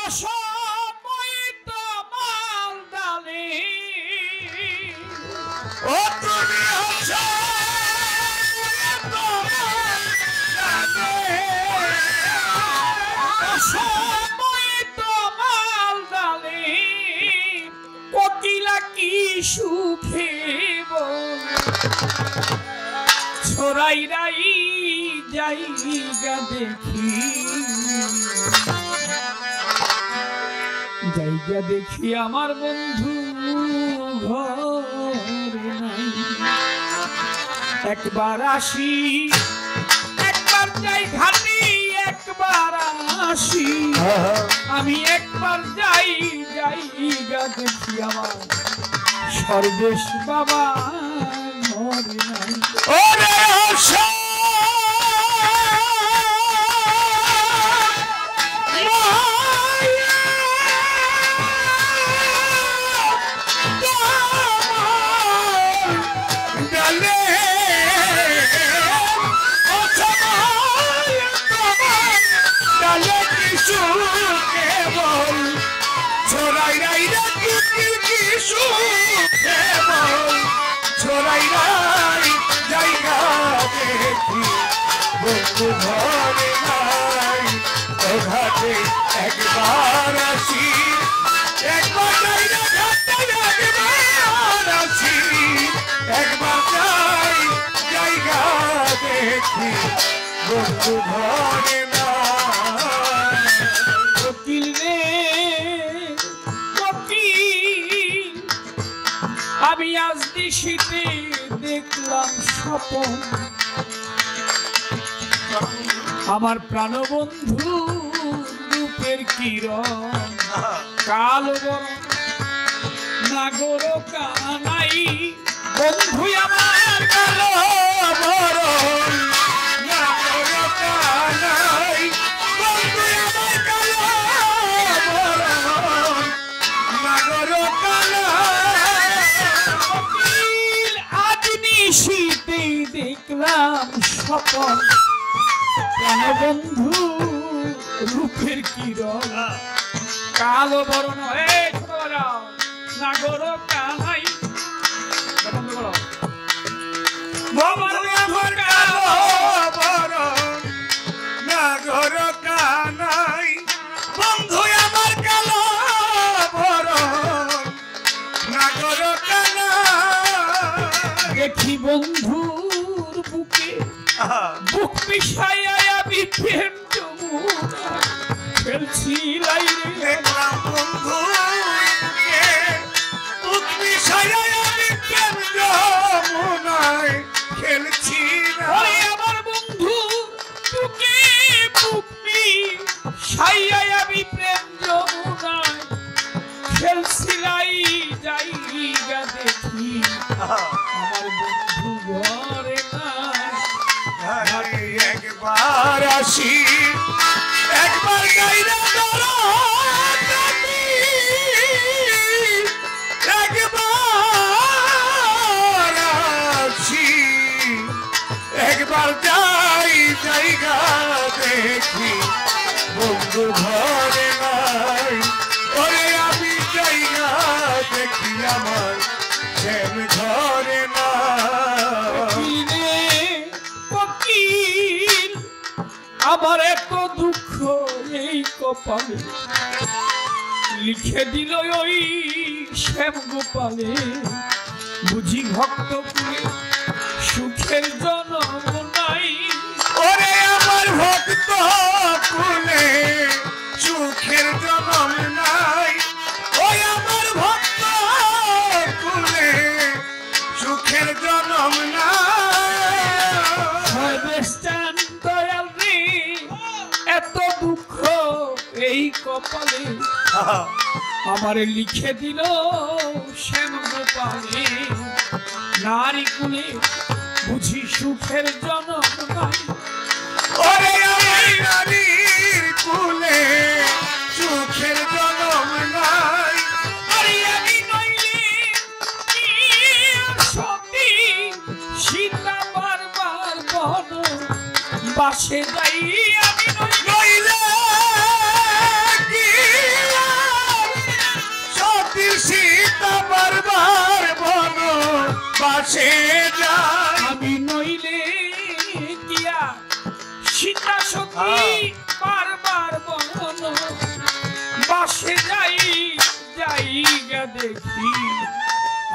অসময়িত মালদালি ও তুমি অসময়িত মালদালি কোকিলা কি সুখে ছড়াই রাই জায়গা দেখি জায়গা দেখি আমার বন্ধু ঘরে নাই একবার আসি একবার যাই ঘাটি একবার আসি আমি একবার যাই জায়গা দেখি আমার সর্বেশ বাবা ঘরে নাই ওরে বন্ধু ঘরে নাই ও ঘাটে একবার আসি একবার যাই না ঘাটে একবার আসি একবার যাই জায়গা দেখি বন্ধু ঘরে নাই কোকিল রে কোকিল আমি আজ দিশিতে দেখলাম স্বপন আমার প্রাণবন্ধু রূপের কিরণ কালো বরণ নাগর কানাই বন্ধু আমার কালো বরণ নাগর কানাই বন্ধু আমার কালো বরণ নাগর কানাই আজ নিশিতে দেখলাম স্বপন প্রাণবন্ধু রূপের কিরণ কালো বরণ নাগর কানাই আমার কালো বরণ নাগর কানাই বন্ধু আমার কালো বরণ নাগর কানাই দেখি বন্ধুর বুকে বুক মিশাইয়া আমি প্রেম যমুনা খেলছি লাইরে দেখলাম বন্ধু বুক মিশাইয়া আমি প্রেম যমুনায় খেলছি না আমার বন্ধু বুকে বুক মিশাইয়া আমি প্রেম যমুনায় খেলছি লাই জায়গা দেখি আমার বন্ধু ঘরে নাই একবার আসি একবার গাইরা একবার আসি একবার যাই জায়গা দেখি বন্ধু ঘরে নাই ওরে আমি জায়গা দেখি আমার শ্যাম ঘরে নাই আমার এত দুঃখ এই কপালে লিখে দিল ওই শ্যাম গোপালে বুঝি ভক্ত কুলে সুখের জন্ম নাই ওরে আমার ভক্ত কুলে সুখের জন্ম নাই ওই আমার ভক্ত কুলে সুখের জন্ম নাই দয়াল রে এত দুঃখ এই কপালে আমার লিখে দিল শ্যাম গোপালে নারী কুলে বুঝি সুখের জন্ম নাই ওরে আমার নারীর কুলে সুখের জন্ম নাই আরে আমি নইলে সতী সীতা বারবার বন বাসে যাই আমি নইলে কি বাসে যায় আমি নইলে কিয়া সীতা সখী বারবার বন বাসে যাই যাইগা দেখি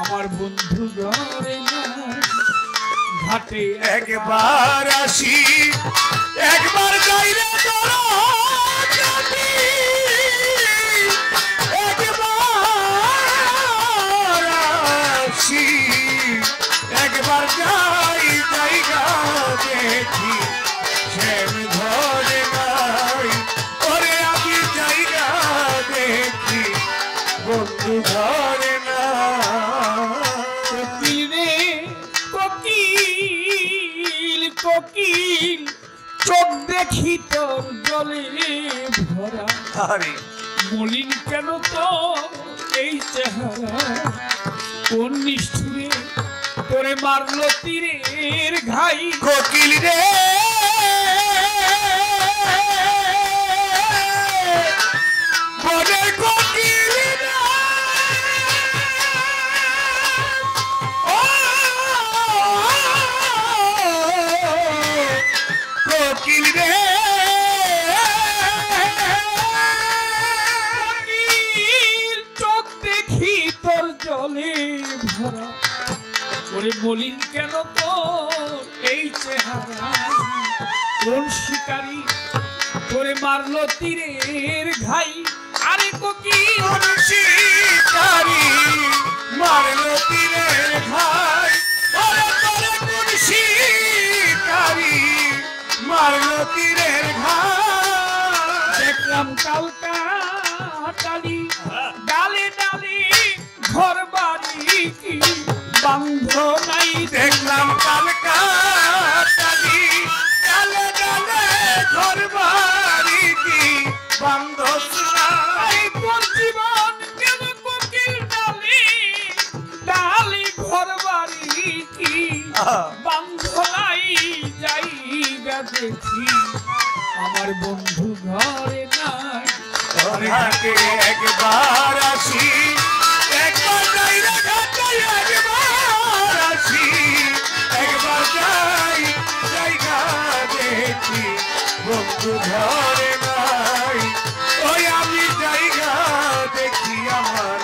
আমার বন্ধু ঘরে না ঘাটে একবার আসি একবার যাইলে তোরা যাবি একবার আসি একবার যাই জায়গা দেখি শ্যাম ঘরে নাই ওরে আমি জায়গা দেখি বন্ধু ঘরে না তীরে কোকিল কোকিল চোখ দেখি তোর জলে ভরা আরে মলিন কেন তো এই চেহারা কোন নিষ্ঠুরে তোরে মারলো তীরের ঘাই কোকিল রে বনের কোকিল রে ও কোকিল রে কোকিল চোখ দেখি তোর জলে ভরা ওরে মলিন কেন তোর এই চেহারা কোন শিকারী তোরে মারলো তীরের ঘাই আরে কোকিল শিকারি মারলো তীরের ঘাই ওরে তোরে কোন শিকারি মারলো তীরের ঘাই দেখলাম কালকা টালি ডালে ডালে ঘর বাড়ি কি বান্ধ নাই দেখলাম কালকাটালি ডালে ডালে ঘর বাড়ি কি বান্ধব নাই তোর জীবন কেন কোকিল ডালে ডালে ঘর বাড়ি কি বান্ধ নাই যাইগা দেখি আমার বন্ধু ঘরে নাই ঘাটে একবার আসি একবার যাই রে ঘাটে একবার আসি একবার যাই জায়গা দেখি বন্ধু ঘরে নাই ওই আমি জায়গা দেখি আমার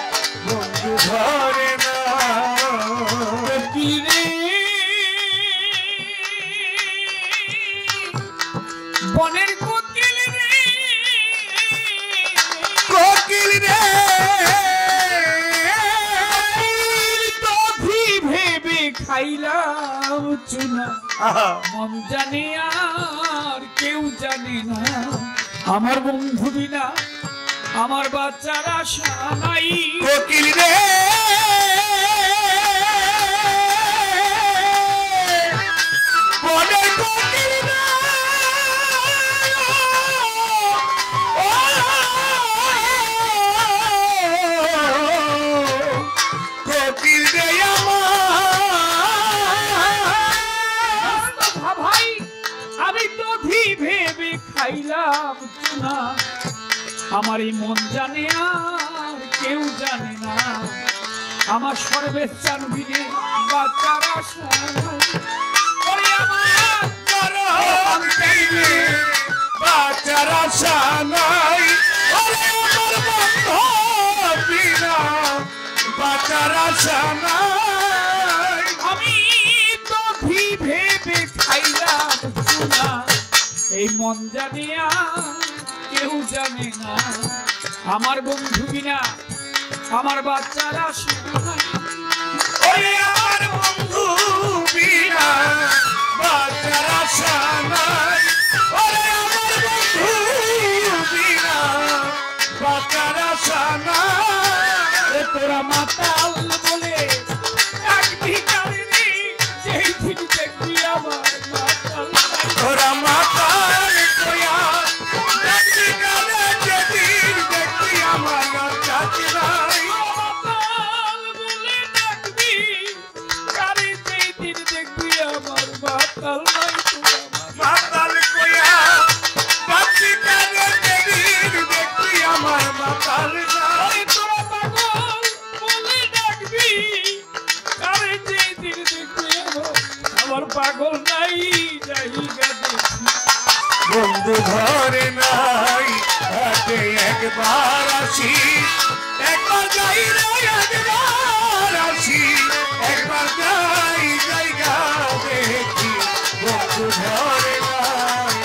বন্ধু ঘরে নাই তীরে বনের কোকিল রে কোকিল রে তভি ভেবে খাইলাম চুনা মন জানে আর কেউ জানে না আমার বন্ধু বিনা আমার বাচ্চার আশা নাই কোকিল রে বনের কোকিল রে ও কোকিল রে আমার ভাই আমি তভি ভেবে খাইলাম চুনা আমার এই মন জানে আর কেউ জানে না আমার সর্বের চানবিনে বাচ্চার আশা ওরে আমার চরণ দিলে বাঁচার আশা নাই ওরে আমার বন্ধু বিনা বাঁচার আশা নাই আমি তো ভেবে খাইলাম চুনা এই মন জানে আর কেউ জানে না আমার বন্ধু বিনা আমার বাচ্চার আশা নাই ওরে আমার বন্ধু বিনা বাঁচার আশা নাই ওরে আমার বন্ধু বিনা বাঁচার আশা নাই তোরা মাতাল বলে ডাকবি কারে রে যেই দিন দেখবি আমার মাতাল তোরা মাতাল কয়া দেখি কানে যেদিন দেখি আমার চাচি নাই মাতাল বলে ডাকবি কারে যেই দিন দেখবি আমার মাতাল নাই তোরা মাতাল কয়া দেখি কানে যেদিন দেখি আমার মাতাল নাই তোরা পাগল বলে ডাকবি বন্ধু ঘরে নাই হাতে একবার আসি একবার যাই রে একবার আসি একবার যাই জায়গা দেখি বন্ধু ঘরে নাই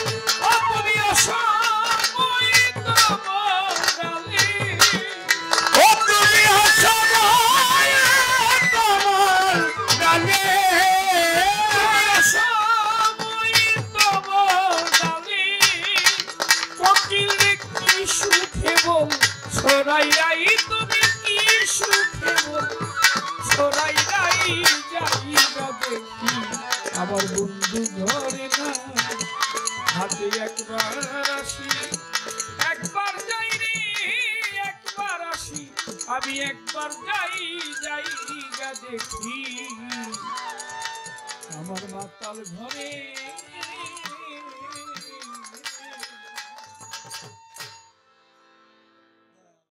তুমি অসময় তোমার ডালি ও তুমি অসময় তোমার ডালে অসময় তোমার ডালি কোকিল রে কি সুখে বল ছড়াই রাই তুমি কি সুখে বল ছড়াই রাই যাইবা দেখি আমার বন্ধু ঘরে না হাতে একবার আসি একবার যাই রে একবার আসি আমি একবার যাই যাইগা দেখি আমার মাতাল ঘরে